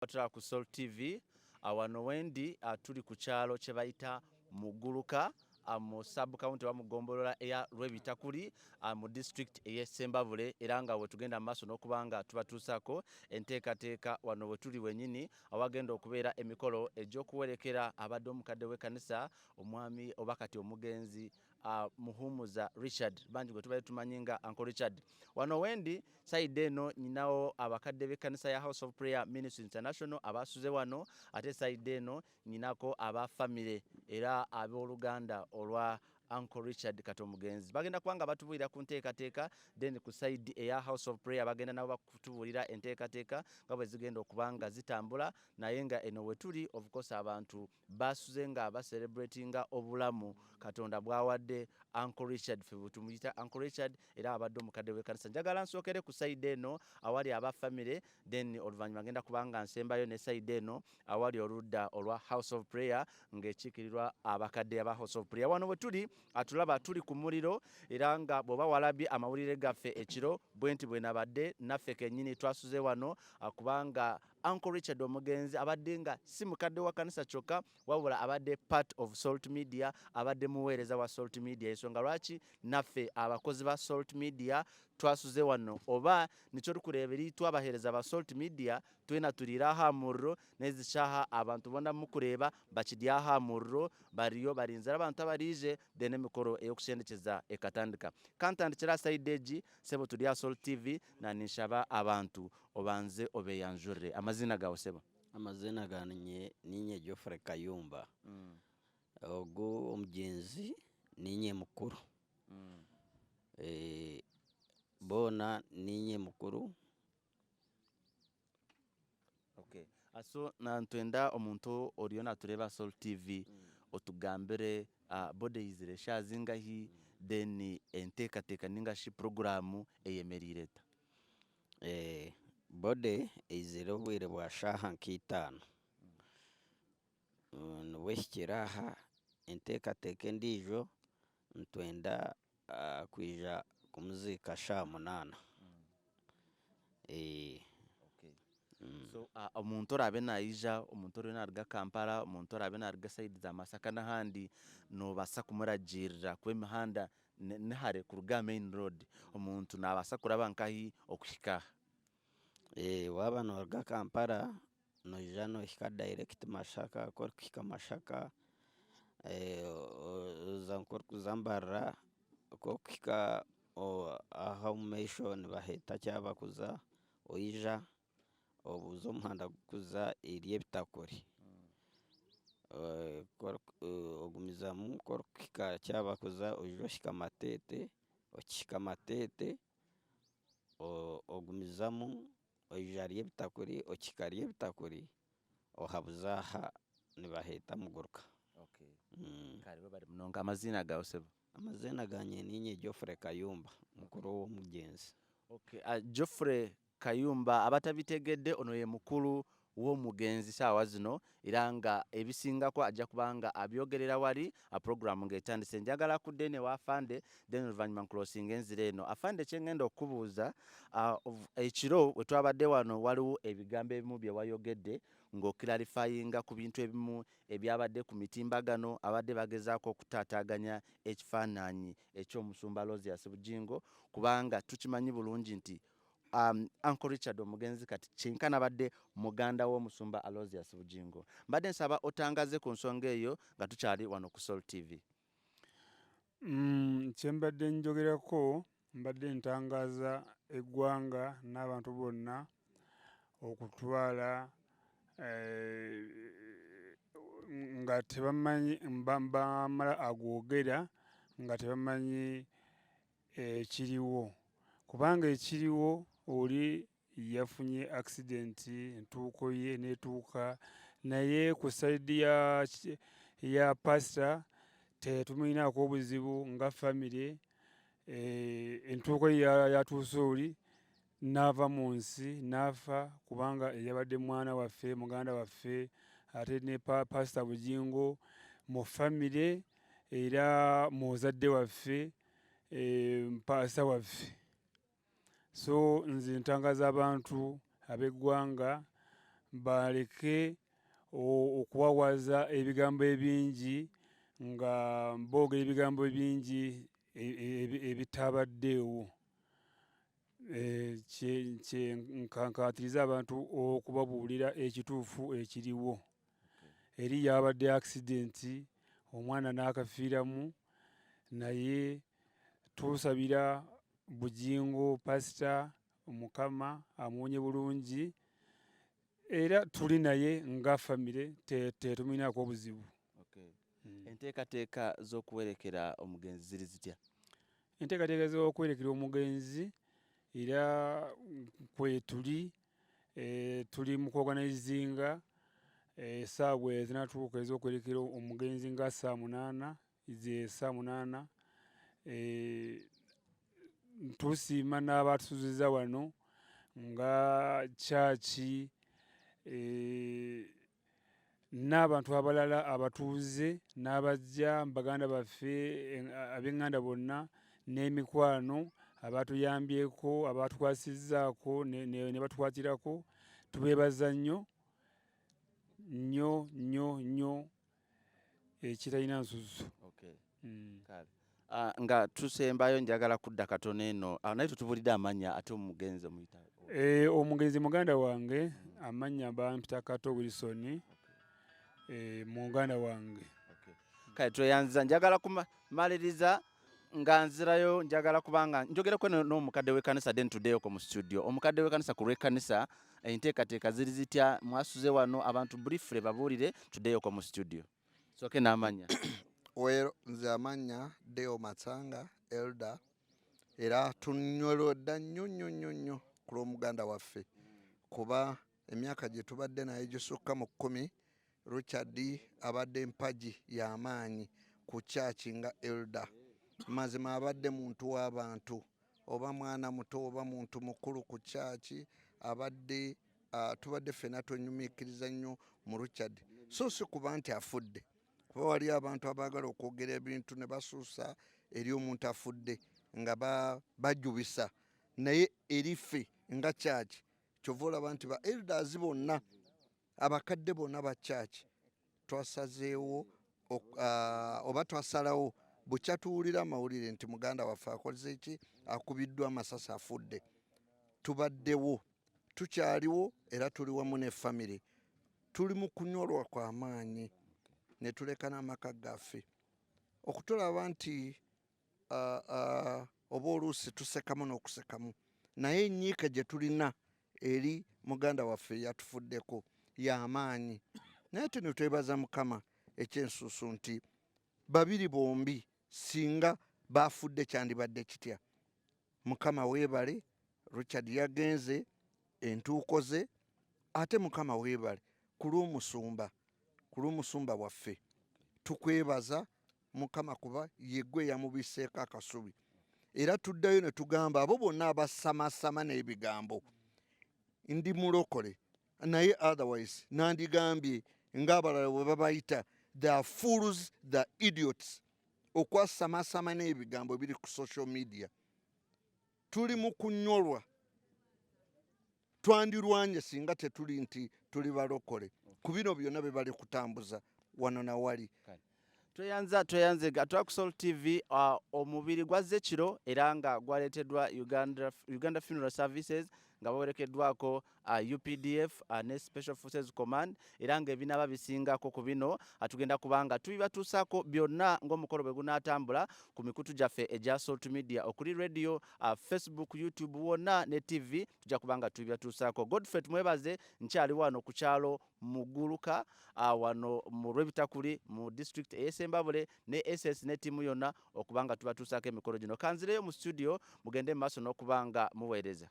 Batula ku Sol TV wano wendi tuli ku kyalo kye bayita Muguluka mu sub county wa Mugombolola eya Lwebitakuli mu district eye Sembabule era nga we tugenda maaso n'okubanga tubatuusako enteekateeka wano we tuli wenyini awagenda okubeera emikolo egy'okuwerekera abadde omukadde w'ekkanisa omwami oba kati omugenzi Muhumuza Richard banji gwe tubaye tumanyi nga Uncle Richard. Wano wendi side eno nyinawo abakadde b'ekkanisa ya House of Prayer Ministry International abasuze wano ate side eno nyinako aba family era ab'oluganda olwa Uncle Richard kati Omugenzi bagenda kubanga batubuulira ku nteekateeka then ku side eya House of Prayer bagenda nabo bakutubuulira enteekateeka nga bwe zigenda okubanga zitambula naye nga eno we tuli of course abantu basuze nga celebratinga obulamu Katonda bwawadde Uncle Richard fe tumuyita Uncle Richard era abadde omukadde w'ekkanisa. Njagala nsookere ku side eno awali aba family then oluvannyuma ngenda kubanga nsembayo ne side eno awali oludda olwa House of Prayer ng'ekiikirirwa abakadde aba House of Prayer. Wano we tuli atulaba tuli ku muliro era nga bw'oba walabye amawulire gaffe ekiro bwenti bwe nabadde naffe kennyini twasuze wano kubanga Uncle Richard Omugenzi abadde nga si mukadde wa kanisa kyokka wabula abadde part of Salt Media abadde muweereza wa Salt Media ensonga lwaki naffe abakozi ba Salt Media twasuze wano oba nicho tukureberi twabaheereza ba Salt Media twena tuliraha murro nezishaha abantu bonna mukureba bakidyaha murro bariyo barinzira abantu abarije dene mikoro eyokushendekeza ekatandika kantandikira side eji sebo tulya Salt TV na nishaba abantu obanze obeyanjure amazina gawe sebo. Amazina ganye ninye Geoffrey Kayumba ogu Omugenzi ninye mukuru bona ninye mukuru. Okay. Aso na ntwenda omuntu oriyo natureba Sol TV otugambire bode izire shazingahi then enteekateeka ningashi programu eyemerireta. Bode izire obwire bwa shaha nk'itaano nobwekiraha enteekateeka endiijo ntwenda kwija kumuziika shaha 8. So omuntu orabe naija omuntu oriyo naruga Kampala omuntu orabe naruga side za Masaka n'ahandi nobasa kumuragirira kuba emihanda nihare kuruga main road omuntu nabasa kuraba nkahi okuhika. Waba noruga Kampala noija nohika direct Masaka kuhika Masaka oza nk'orikuza mbarra kuhika aha omumaisho nibaheta Kyabakuza oija obuza omuhanda gukuza eri Ebitakuri ogumizamu kuhika Kyabakuza oija ohika Matete okihika Matete ogumizamu oija ari Ebitakuri okihika ari Ebitakuri ohabuza aha nibaheta Muguruka. Karibu bari munonga amazina gawe sebo. Amazina ganye ninye Geoffrey Kayumba mukuru w'Omugenzi. Geoffrey Kayumba abatabitegedde ono ye mukulu w'Omugenzi sawa zino era nga ebisingako ajja kubanga abyogerera wali program ng'etandise. Njagala kudde ne wafande then oluvannyuma nkulosinga enzira eno afande kyengenda okubuuza ekiro we twabadde wano waliwo ebigambo ebimu bye wayogedde ng'okiralifayinga ku bintu ebimu ebyabadde ku mitimbagano abadde bagezaako okutaataaganya ekifaananyi eky'omusumba Aloysius Bugingo kubanga tukimanyi bulungi nti Uncle Richard Omugenzi kati kyenkana badde muganda w'omusumba Aloysius Bugingo. Mbadde nsaba otangaze ku nsonga eyo nga tukyali wano ku Sol TV. Kyembadde njogerako mbadde ntangaza eggwanga n'abantu bonna okutwala nga tebamanyi bamala agwogera nga tebamanyi ekiriwo kubanga ekiriwo oli yafunye accident entuuko ye netuuka naye ku side ya pastor tetumuyinaako obuzibu nga family entuuko ye yatuuse oli n'ava mu nsi n'afa kubanga yabadde mwana waffe muganda waffe ate ne pastor Bugingo mu family era muzadde waffe pastor waffe. So nze ntangaza abantu ab'eggwanga baleke okuwawaza ebigambo ebingi nga boogera ebigambo ebingi ebitabaddeewo. Nkankatiriza abantu okubabuulira ekituufu ekiriwo. Eri yabadde accident, omwana n'akafiiramu, naye tusabira bugingo pasita Mukama amuwonye bulungi, era tuli naye nga famire tetuminaako buzibu. Enteekateeka z'okuwerekera omugenzi ziri zitya? Enteekateeka z'okwerekera omugenzi era kwe tuli mu kuorganizinga essaawa ezinatuuka ez'okwerekera omugenzi nga saa 8 ze saa 8. Tusiima n'abatusuuziza wano nga chachi n'abantu abalala abatuuze n'abajja baganda baffe ab'eŋŋanda bonna n'emikwano abatuyambyeko abatukwasizzaako ne batukwatirako. Tubeebaza nnyo nnyo nnyo nnyo ekitalina nsusu. Nga tusembayo njagala kudda katono eno naye tutubulidde amannya ate omugenzi omuyita. Omugenzi muganda wange, amannya bampita Kato Wilson, muganda wange. Kale tweyanziza, njagala kumaliriza nga nzirayo, njagala kubanga njogerako n'omukadde w'ekkanisa then tuddeyo mu studio. Omukadde w'ekkanisa ku lw'ekkanisa enteekateeka ziri zitya? Mwasuze wano abantu briefly babuulire tuddeyo mu studio. Sooke n'amannya. Nze amannya Deo Matsanga Elder, era tunnyolodda nnyo nnyo nnyo nnyo ku lw'omuganda waffe, kuba emyaka gye tubadde naye gisukka mu 10, Richard abadde mpagi y'amaanyi ku chachi nga Elder. Mazima abadde muntu w'abantu, oba mwana muto oba muntu mukulu ku chachi abadde tubadde ffenna twenyumiikiriza nnyo mu Richard. So si kuba nti afudde, kuba wali abantu abaagala okwogera ebintu ne basuusa eri omuntu afudde nga bajubisa, naye eriffe nga chachi kyova olaba nti ba elders bonna abakadde bonna ba chachi twasazeewo oba twasalawo bukya tuwulira amawulire nti muganda waffe akoze ki, akubiddwa amasasi afudde, tubaddewo, tukyaliwo era tuli wamu ne famire, tuli mu kunyolwa kwa maanyi ne tuleka n'amaka gaffe okutulaba nti oba oluusi tusekamu n'okusekamu, naye ennyiike gye tulina eri muganda waffe yatufuddeko y'amaanyi. Naye tunetwebaza Mukama ekyensusu nti babiri bombi singa bafudde kyandibadde kitya. Mukama weebale, Richard yagenze entuuko ze, ate Mukama weebale ku lw'omusumba waffe. Tukwebaza Mukama kuba yeggwe yamubiseeko akasubi, era tuddayo ne tugamba abo bonna abasamasama n'ebigambo, ndi mulokole naye otherwise nandigambye ng'abalala bwe babayita the fools, the idiots, okwasamasama n'ebigambo biri ku social media. Tuli mu kunyolwa, twandirwanye singa tetuli nti tuli balokole ku bino byonna bye bali kutambuza wano na wali. Tweyanze Gatwaku Soul TV omubiri gwazze kiro era nga gwaleeteddwa Uganda Funeral Services nga bawerekeddwako UPDF ne Special Forces Command, era nga ebinaba bisingako ku bino atugenda kubanga tubibatuusaako byonna ng'omukolo bwe gunaatambula ku mikutu gyaffe egya social media okuli radio, Facebook, YouTube wonna ne TV tujja kubanga tubibatuusaako. Godfrey mwebaze, nkyali wano ku kyalo Muguluka wano mu Rwebitakuli mu district ey'Essembabule ne SS ne tiimu yonna okubanga tubatuusaako emikolo gino. Kanzireyo mu studio mugende mu maaso n'okubanga muweereza.